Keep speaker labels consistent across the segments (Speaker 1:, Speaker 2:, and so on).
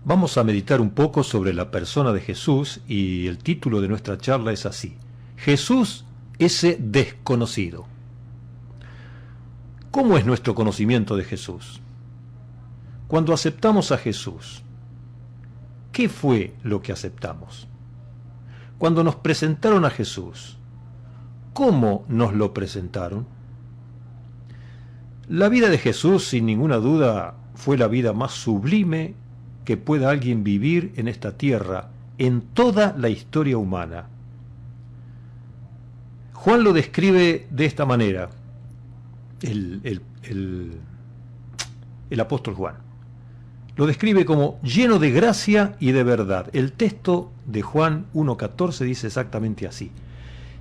Speaker 1: Vamos a meditar un poco sobre la persona de Jesús y el título de nuestra charla es así: Jesús, ese desconocido. ¿Cómo es nuestro conocimiento de Jesús? Cuando aceptamos a Jesús, ¿qué fue lo que aceptamos? Cuando nos presentaron a Jesús, ¿cómo nos lo presentaron? La vida de Jesús, sin ninguna duda, fue la vida más sublime que pueda alguien vivir en esta tierra, en toda la historia humana. Juan lo describe de esta manera, el apóstol Juan. Lo describe como lleno de gracia y de verdad. El texto de Juan 1:14 dice exactamente así: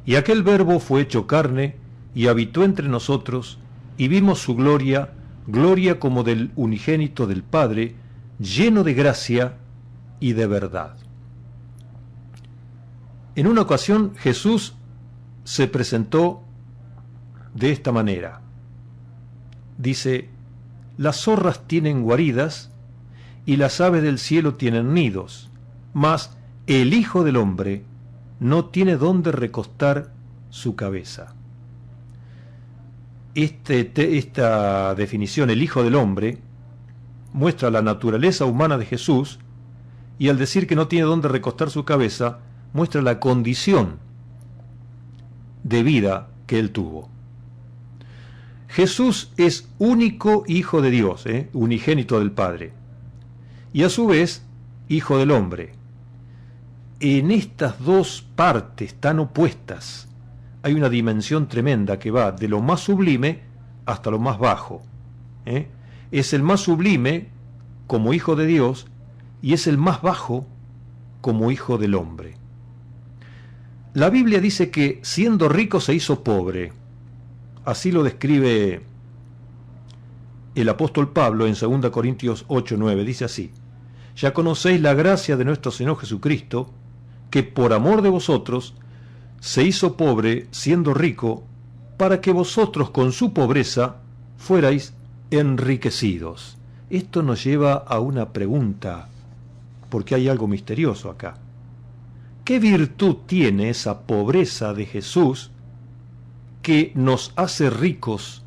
Speaker 1: y aquel verbo fue hecho carne y habitó entre nosotros, y vimos su gloria, gloria como del unigénito del Padre, lleno de gracia y de verdad. En una ocasión Jesús se presentó de esta manera. Dice: las zorras tienen guaridas y las aves del cielo tienen nidos, mas el Hijo del Hombre no tiene dónde recostar su cabeza. Esta definición, el Hijo del Hombre, muestra la naturaleza humana de Jesús, y al decir que no tiene dónde recostar su cabeza, muestra la condición de vida que él tuvo. Jesús es único Hijo de Dios, unigénito del Padre, y a su vez Hijo del Hombre. En estas dos partes tan opuestas hay una dimensión tremenda que va de lo más sublime hasta lo más bajo. Es el más sublime como Hijo de Dios y es el más bajo como Hijo del Hombre. La Biblia dice que siendo rico se hizo pobre. Así lo describe el apóstol Pablo en 2 Corintios 8:9. Dice así: ya conocéis la gracia de nuestro Señor Jesucristo, que por amor de vosotros se hizo pobre siendo rico, para que vosotros con su pobreza fuerais enriquecidos. Esto nos lleva a una pregunta, porque hay algo misterioso acá. ¿Qué virtud tiene esa pobreza de Jesús que nos hace ricos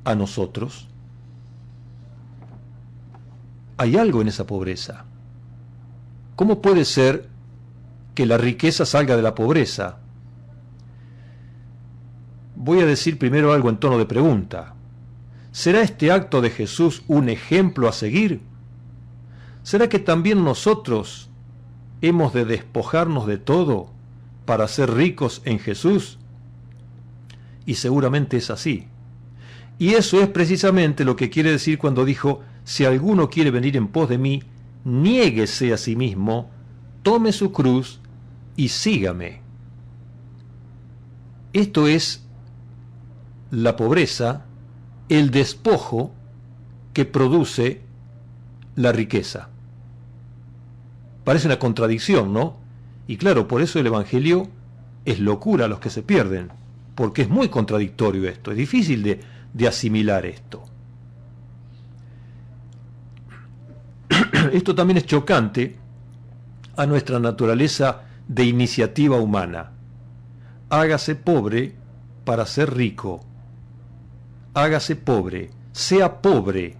Speaker 1: a nosotros? Hay algo en esa pobreza. ¿Cómo puede ser que la riqueza salga de la pobreza? Voy a decir primero algo en tono de pregunta. ¿Será este acto de Jesús un ejemplo a seguir? ¿Será que también nosotros hemos de despojarnos de todo para ser ricos en Jesús? Y seguramente es así. Y eso es precisamente lo que quiere decir cuando dijo: si alguno quiere venir en pos de mí, niéguese a sí mismo, tome su cruz y sígame. Esto es la pobreza, el despojo que produce la riqueza. Parece una contradicción, ¿no? Y claro, por eso el Evangelio es locura a los que se pierden, porque es muy contradictorio esto, es difícil de asimilar esto. Esto también es chocante a nuestra naturaleza de iniciativa humana. Hágase pobre para ser rico. Hágase pobre, sea pobre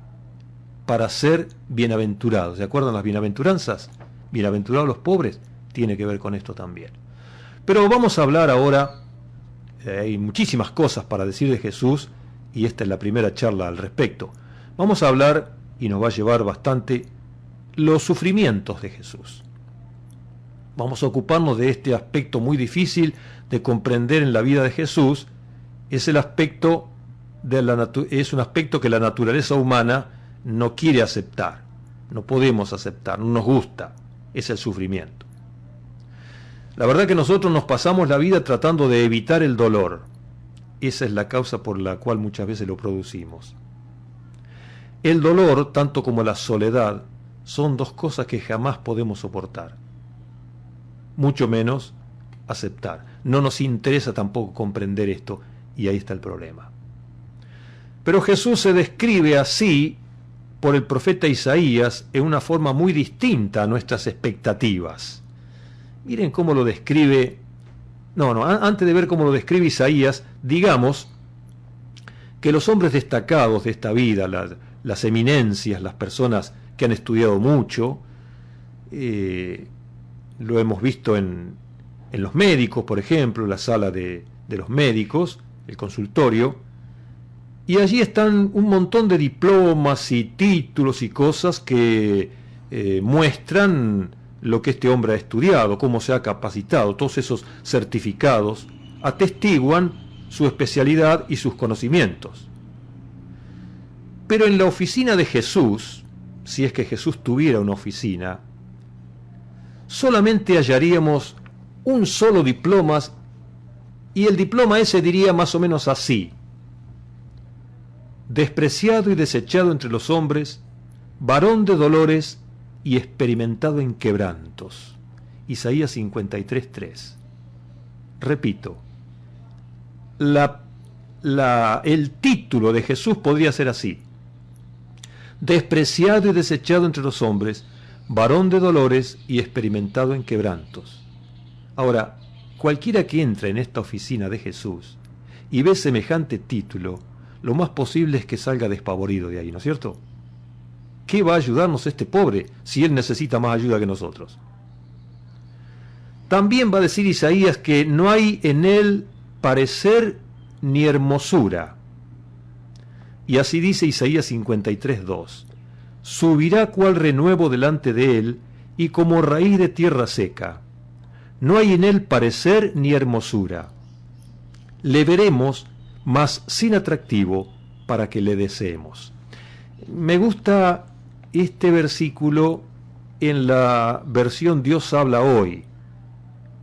Speaker 1: para ser bienaventurado. ¿Se acuerdan las bienaventuranzas? Bienaventurados los pobres, tiene que ver con esto también. Pero vamos a hablar ahora, hay muchísimas cosas para decir de Jesús, y esta es la primera charla al respecto. Vamos a hablar, y nos va a llevar bastante, los sufrimientos de Jesús. Vamos a ocuparnos de este aspecto muy difícil de comprender en la vida de Jesús. Es el aspecto es un aspecto que la naturaleza humana no quiere aceptar, no podemos aceptar, no nos gusta, es el sufrimiento. La verdad que nosotros nos pasamos la vida tratando de evitar el dolor. Esa es la causa por la cual muchas veces lo producimos. El dolor, tanto como la soledad, son dos cosas que jamás podemos soportar, mucho menos aceptar. No nos interesa tampoco comprender esto, y ahí está el problema. Pero Jesús se describe así por el profeta Isaías en una forma muy distinta a nuestras expectativas. Miren cómo lo describe. Antes de ver cómo lo describe Isaías, digamos que los hombres destacados de esta vida, las eminencias, las personas que han estudiado mucho, lo hemos visto en los médicos, por ejemplo, la sala de los médicos, el consultorio, y allí están un montón de diplomas y títulos y cosas que muestran lo que este hombre ha estudiado, cómo se ha capacitado. Todos esos certificados atestiguan su especialidad y sus conocimientos. Pero en la oficina de Jesús, si es que Jesús tuviera una oficina, solamente hallaríamos un solo diploma, y el diploma ese diría más o menos así: despreciado y desechado entre los hombres, varón de dolores y experimentado en quebrantos. Isaías 53:3. Repito, el título de Jesús podría ser así: despreciado y desechado entre los hombres, varón de dolores y experimentado en quebrantos. Ahora, cualquiera que entre en esta oficina de Jesús y ve semejante título, lo más posible es que salga despavorido de ahí, ¿no es cierto? ¿Qué va a ayudarnos este pobre si él necesita más ayuda que nosotros? También va a decir Isaías que no hay en él parecer ni hermosura. Y así dice Isaías 53:2: subirá cual renuevo delante de él, y como raíz de tierra seca. No hay en él parecer ni hermosura. Le veremos, mas sin atractivo, para que le deseemos. Me gusta este versículo en la versión Dios habla hoy,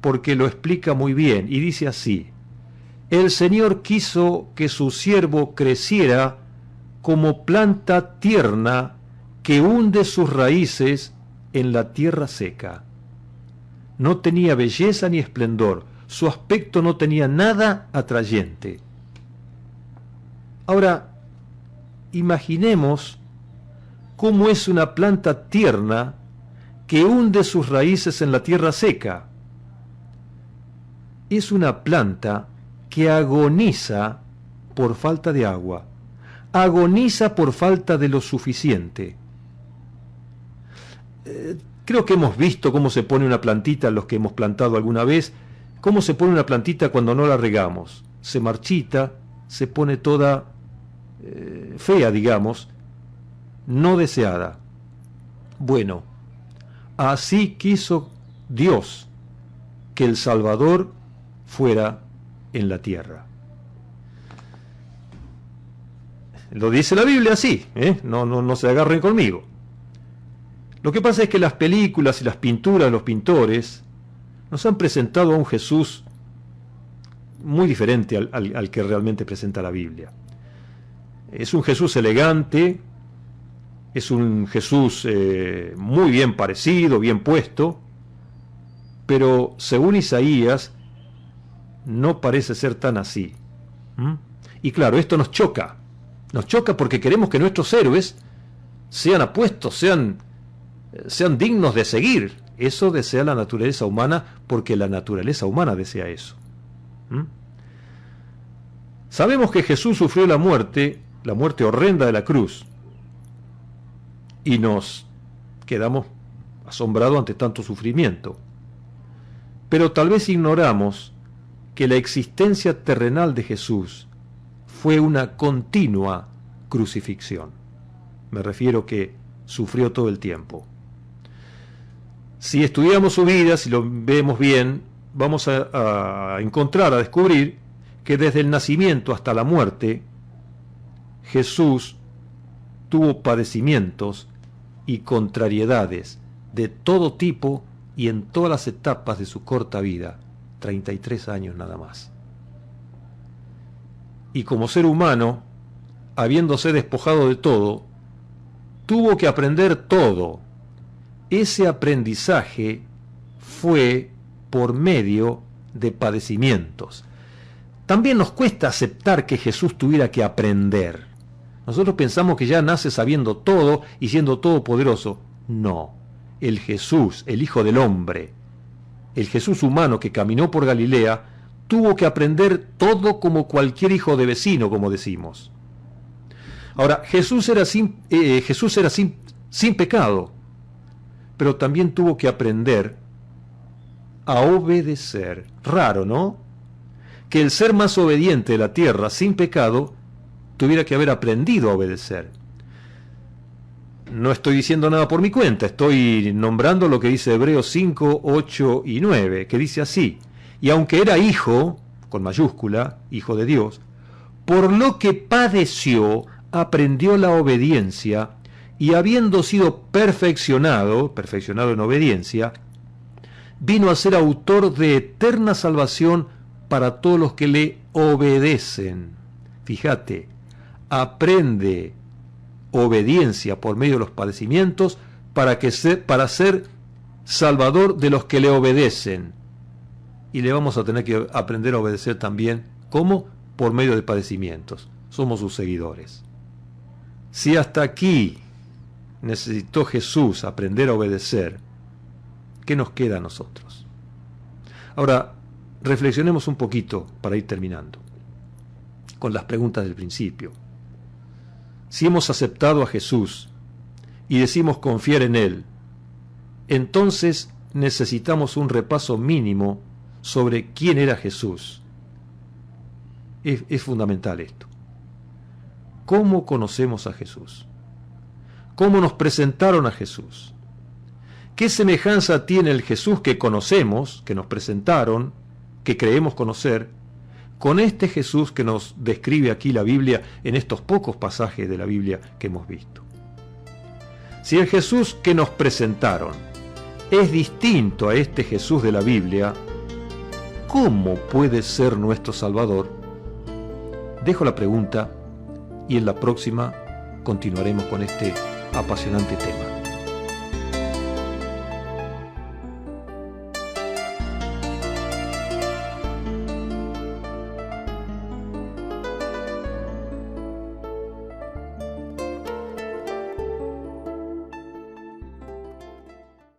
Speaker 1: porque lo explica muy bien, y dice así: el Señor quiso que su siervo creciera como planta tierna que hunde sus raíces en la tierra seca. No tenía belleza ni esplendor, su aspecto no tenía nada atrayente. Ahora, imaginemos cómo es una planta tierna que hunde sus raíces en la tierra seca. Es una planta que agoniza por falta de agua, agoniza por falta de lo suficiente. Creo que hemos visto cómo se pone una plantita, los que hemos plantado alguna vez, cómo se pone una plantita cuando no la regamos. Se marchita, se pone toda fea, digamos, no deseada. Bueno, así quiso Dios que el Salvador fuera en la tierra. Lo dice la Biblia así, no se agarren conmigo. Lo que pasa es que las películas y las pinturas de los pintores nos han presentado a un Jesús muy diferente al que realmente presenta la Biblia. Es un Jesús elegante, es un Jesús muy bien parecido, bien puesto, pero según Isaías no parece ser tan así. Y claro, esto nos choca porque queremos que nuestros héroes sean apuestos, sean dignos de seguir. Eso desea la naturaleza humana, porque la naturaleza humana desea eso. Sabemos que Jesús sufrió la muerte horrenda de la cruz, y nos quedamos asombrados ante tanto sufrimiento. Pero tal vez ignoramos que la existencia terrenal de Jesús fue una continua crucifixión. Me refiero que sufrió todo el tiempo. Si estudiamos su vida, si lo vemos bien, vamos a descubrir que desde el nacimiento hasta la muerte, Jesús tuvo padecimientos y contrariedades de todo tipo y en todas las etapas de su corta vida, 33 años nada más. Y como ser humano, habiéndose despojado de todo, tuvo que aprender todo. Ese aprendizaje fue por medio de padecimientos. También nos cuesta aceptar que Jesús tuviera que aprender. Nosotros pensamos que ya nace sabiendo todo y siendo todopoderoso. No, el Jesús, el Hijo del Hombre, el Jesús humano que caminó por Galilea, tuvo que aprender todo como cualquier hijo de vecino, como decimos. Ahora, Jesús era sin pecado, pero también tuvo que aprender a obedecer. Raro, ¿no? Que el ser más obediente de la tierra, sin pecado, tuviera que haber aprendido a obedecer. No estoy diciendo nada por mi cuenta, estoy nombrando lo que dice Hebreos 5, 8 y 9, que dice así: y aunque era hijo, con mayúscula, hijo de Dios, por lo que padeció, aprendió la obediencia, y habiendo sido perfeccionado en obediencia, vino a ser autor de eterna salvación para todos los que le obedecen. Fíjate, aprende obediencia por medio de los padecimientos para ser salvador de los que le obedecen. Y le vamos a tener que aprender a obedecer también. ¿Cómo? Por medio de padecimientos. Somos sus seguidores. Si hasta aquí necesitó Jesús aprender a obedecer, ¿qué nos queda a nosotros? Ahora, reflexionemos un poquito para ir terminando con las preguntas del principio. Si hemos aceptado a Jesús y decimos confiar en Él, entonces necesitamos un repaso mínimo sobre quién era Jesús. Es fundamental esto. ¿Cómo conocemos a Jesús? ¿Cómo nos presentaron a Jesús? ¿Qué semejanza tiene el Jesús que conocemos, que nos presentaron, que creemos conocer, con este Jesús que nos describe aquí la Biblia en estos pocos pasajes de la Biblia que hemos visto? Si el Jesús que nos presentaron es distinto a este Jesús de la Biblia, ¿cómo puede ser nuestro Salvador? Dejo la pregunta y en la próxima continuaremos con este apasionante tema.